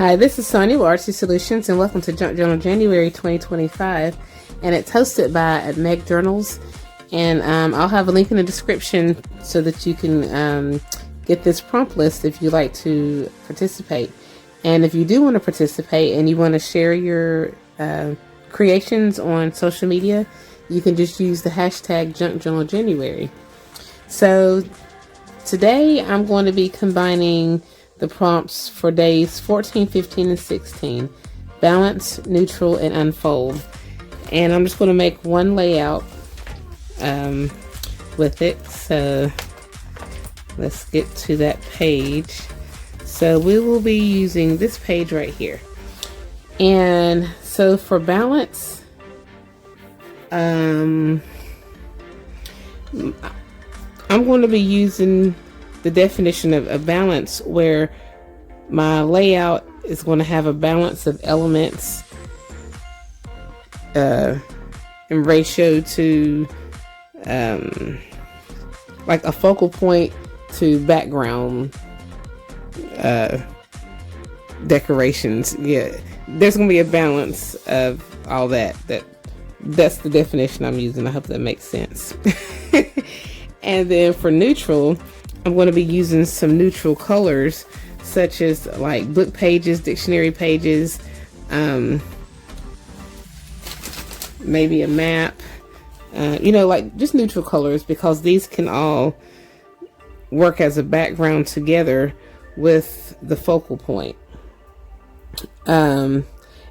Hi, this is Sonia with Artsy Solutions, and welcome to Junk Journal January 2025. And it's hosted by Meg Journals. And I'll have a link in the description so that you can get this prompt list if you'd like to participate. And if you do want to participate and you want to share your creations on social media, you can just use the hashtag Junk Journal January. So today I'm going to be combining the prompts for days 14, 15, and 16. Balance, neutral, and unfold. And I'm just going to make one layout with it. So let's get to that page. So we will be using this page right here. And so for balance, I'm going to be using the definition of a balance, where my layout is going to have a balance of elements in ratio to like a focal point to background decorations. Yeah, there's going to be a balance of all that. That's the definition I'm using. I hope that makes sense. And then for neutral, I'm going to be using some neutral colors, such as like book pages, dictionary pages, maybe a map, like just neutral colors, because these can all work as a background together with the focal point. And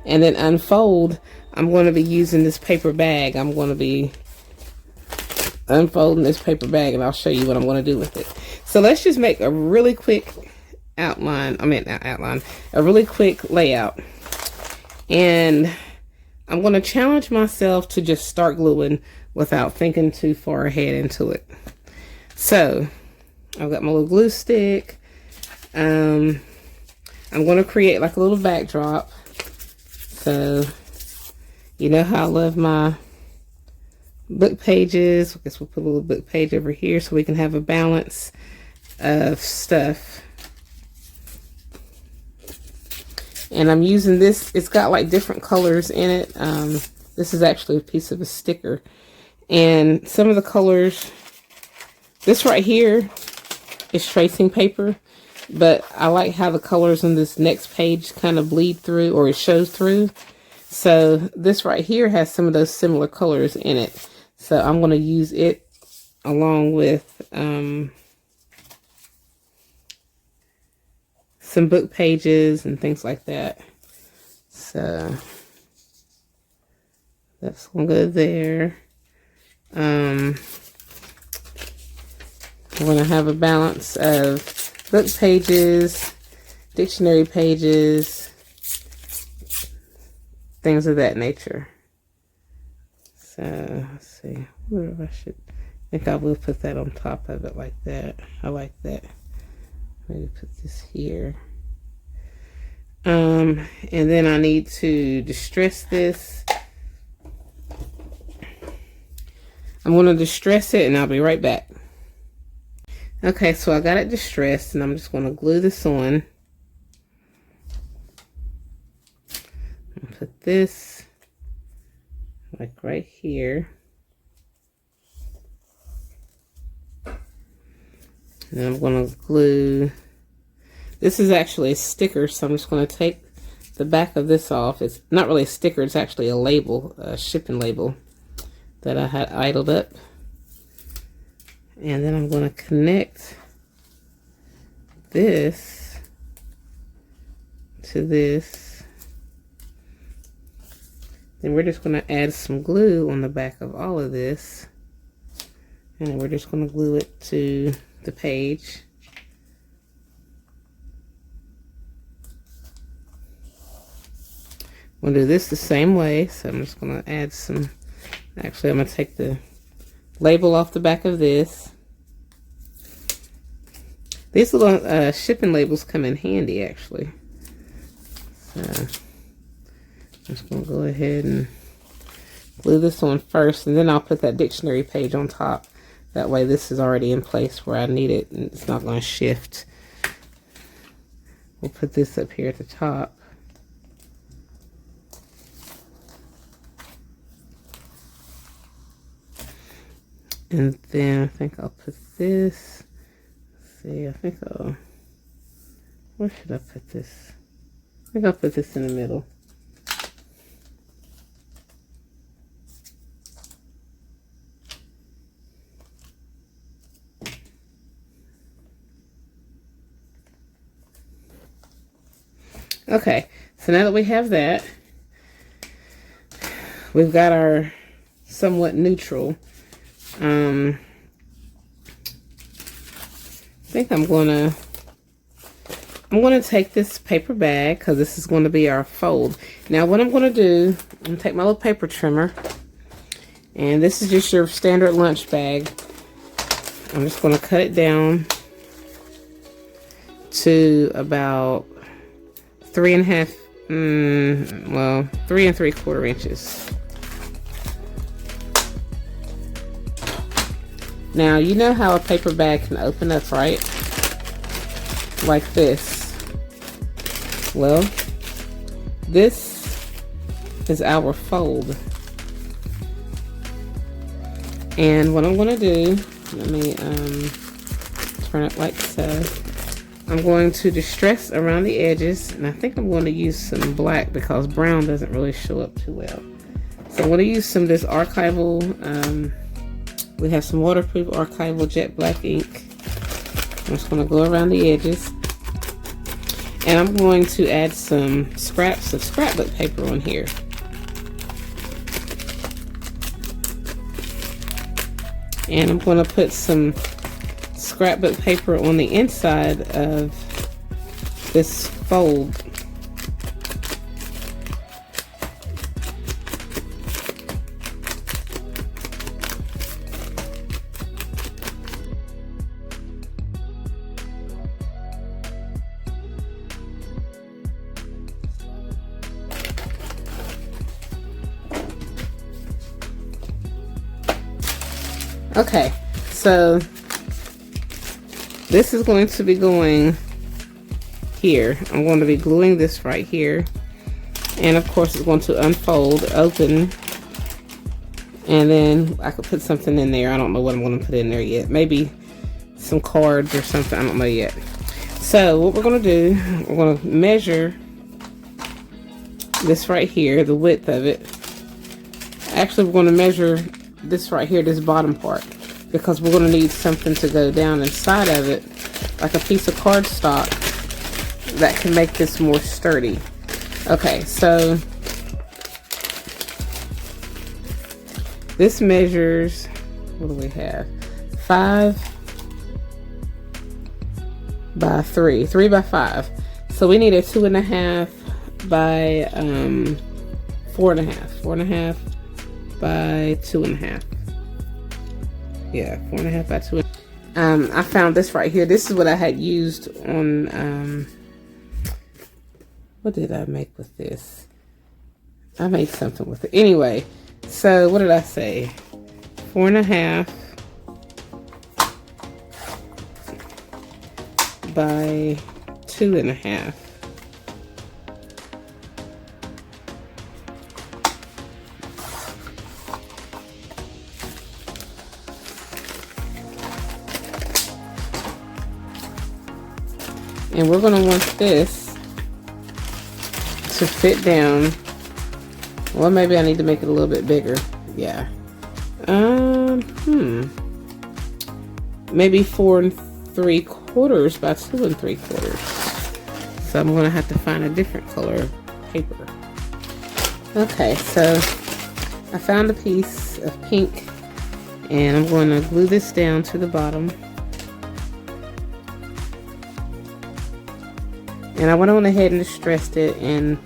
then unfold, I'm going to be using this paper bag. I'm going to be unfolding this paper bag, and I'll show you what I'm going to do with it. So let's just make a really quick outline. A really quick layout. And I'm going to challenge myself to just start gluing without thinking too far ahead into it. So I've got my little glue stick. I'm going to create like a little backdrop. So you know how I love my book pages. I guess we'll put a little book page over here so we can have a balance of stuff. And I'm using this, it's got like different colors in it. This is actually a piece of a sticker, and some of the colors, this right here is tracing paper, but I like how the colors on this next page kind of bleed through, or it shows through. So this right here has some of those similar colors in it. So I'm going to use it along with some book pages and things like that. So that's going to go there. I'm going to have a balance of book pages, dictionary pages, things of that nature. So let's see, I think I will put that on top of it like that. I like that. Maybe put this here. And then I need to distress this. I'm going to distress it, and I'll be right back. Okay, so I got it distressed, and I'm just going to glue this on. I'll put this like right here. And I'm going to glue. This is actually a sticker, so I'm just going to take the back of this off. It's not really a sticker, it's actually a label, a shipping label that I had idled up. And then I'm going to connect this to this. Then we're just going to add some glue on the back of all of this. And then we're just going to glue it to the page. We'll do this the same way. So I'm just going to add some, actually I'm going to take the label off the back of this. These little shipping labels come in handy, actually. So I'm just going to go ahead and glue this on first, and then I'll put that dictionary page on top. That way this is already in place where I need it, and it's not going to shift. We'll put this up here at the top. And then I think I'll put this. Let's see, I think I'll, where should I put this? I think I'll put this in the middle. Okay, so now that we have that, we've got our somewhat neutral. I think I'm gonna take this paper bag, because this is going to be our fold. Now what I'm going to do, I'm going to take my little paper trimmer, and this is just your standard lunch bag. I'm just going to cut it down to about 3 3/4 inches. Now, you know how a paper bag can open up, right? Like this. Well, this is our fold. And what I'm going to do, let me turn it like so. I'm going to distress around the edges, and I think I'm going to use some black because brown doesn't really show up too well. So I'm going to use some of this archival, we have some waterproof archival jet black ink. I'm just going to go around the edges, and I'm going to add some scraps of scrapbook paper on here. And I'm going to put some scrapbook paper on the inside of this fold. Okay, so this is going to be going here. I'm going to be gluing this right here. And of course it's going to unfold, open. And then I could put something in there. I don't know what I'm going to put in there yet. Maybe some cards or something. I don't know yet. So what we're going to do, we're going to measure this right here, the width of it. Actually, we're going to measure this right here, this bottom part, because we're going to need something to go down inside of it, like a piece of cardstock that can make this more sturdy. Okay, so this measures, what do we have? 5 by 3, 3 by 5. So we need a 2.5 by 4.5, 4.5 by 2.5. Yeah, 4.5 by 2. I found this right here. This is what I had used on, what did I make with this? I made something with it. Anyway, so what did I say? 4.5 by 2.5. And we're going to want this to fit down. Well, maybe I need to make it a little bit bigger. Yeah. Maybe 4 3/4 by 2 3/4. So I'm going to have to find a different color of paper. Okay, so I found a piece of pink, and I'm going to glue this down to the bottom. And I went on ahead and distressed it, and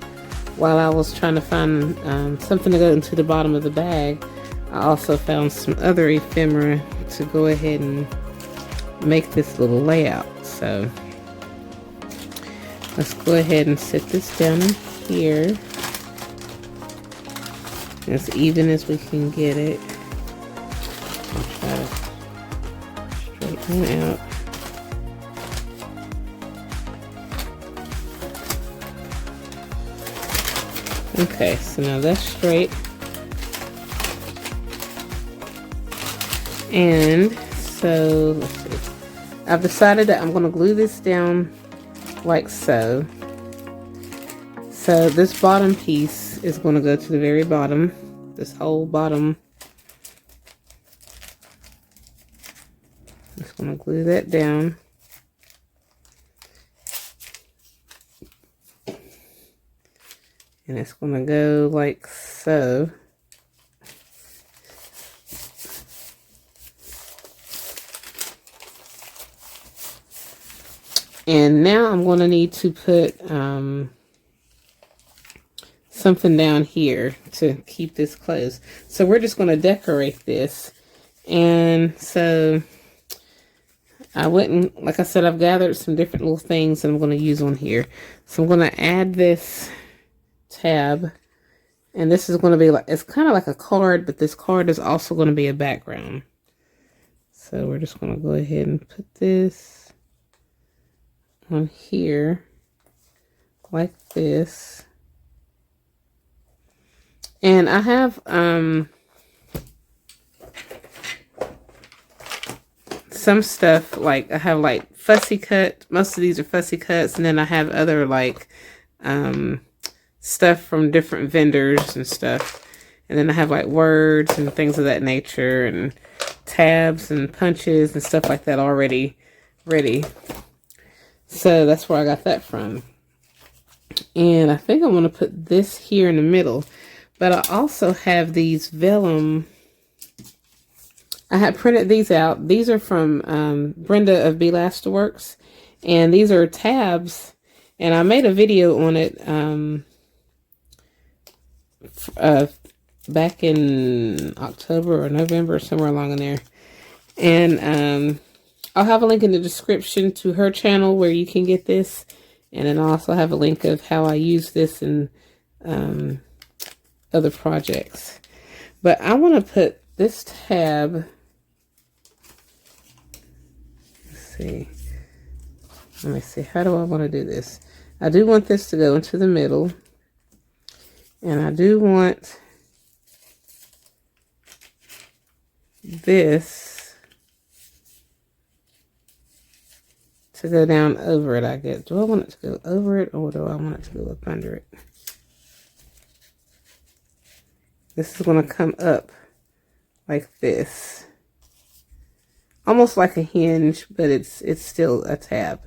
while I was trying to find something to go into the bottom of the bag, I also found some other ephemera to go ahead and make this little layout. So let's go ahead and set this down in here as even as we can get it. I'll try to straighten it out. Okay, so now that's straight. And so, let's see. I've decided that I'm going to glue this down like so. So this bottom piece is going to go to the very bottom. This whole bottom. Just going to glue that down. And it's going to go like so. And now I'm going to need to put something down here to keep this closed. So we're just going to decorate this. And so I wouldn't, like I said, I've gathered some different little things that I'm going to use on here. So I'm going to add this tab, and this is going to be like, it's kind of like a card, but this card is also going to be a background. So we're just going to go ahead and put this on here like this. And I have some stuff, like I have like fussy cut, most of these are fussy cuts, and then I have other like stuff from different vendors and stuff. And then I have like words and things of that nature, and tabs and punches and stuff like that already ready. So that's where I got that from. And I think I'm going to put this here in the middle. But I also have these vellum. I have printed these out. These are from Brenda of Belasterworks. And these are tabs. And I made a video on it back in October or November, somewhere along in there. And I'll have a link in the description to her channel where you can get this. And then I'll also have a link of how I use this in other projects. But I want to put this tab, let's see. Let me see, how do I want to do this? I do want this to go into the middle. And I do want this to go down over it, I guess. Do I want it to go over it, or do I want it to go up under it? This is going to come up like this. Almost like a hinge, but it's still a tab.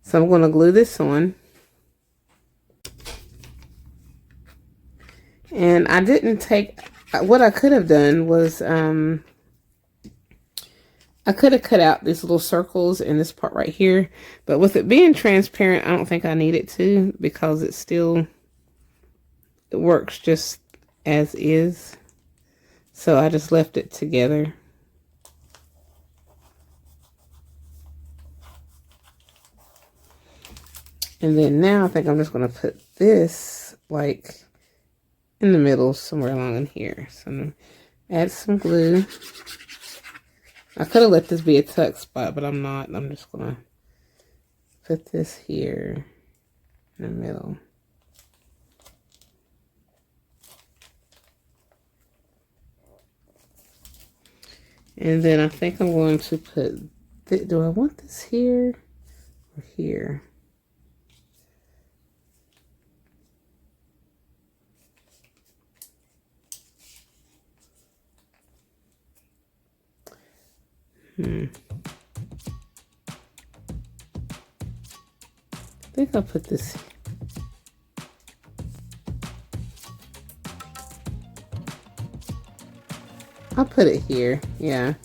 So I'm going to glue this on. And I didn't take, what I could have done was, I could have cut out these little circles in this part right here. But with it being transparent, I don't think I need it to, because it still, it works just as is. So I just left it together. And then now I think I'm just going to put this like in the middle somewhere along in here. So I'm going to add some glue. I could have let this be a tuck spot, but I'm not. I'm just going to put this here in the middle. And then I think I'm going to put, do I want this here or here? I think I'll put this. I'll put it here, yeah.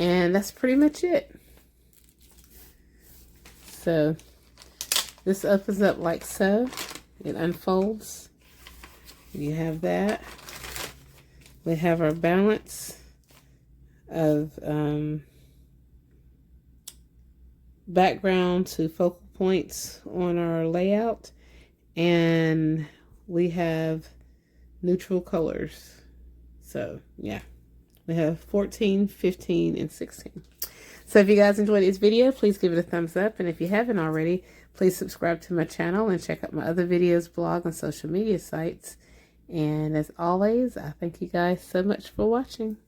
And that's pretty much it. So this opens up like so. It unfolds. You have that. We have our balance of background to focal points on our layout, and we have neutral colors. So yeah, we have 14, 15, and 16. So if you guys enjoyed this video, please give it a thumbs up, and if you haven't already, please subscribe to my channel and check out my other videos, blog, and social media sites. And as always, I thank you guys so much for watching.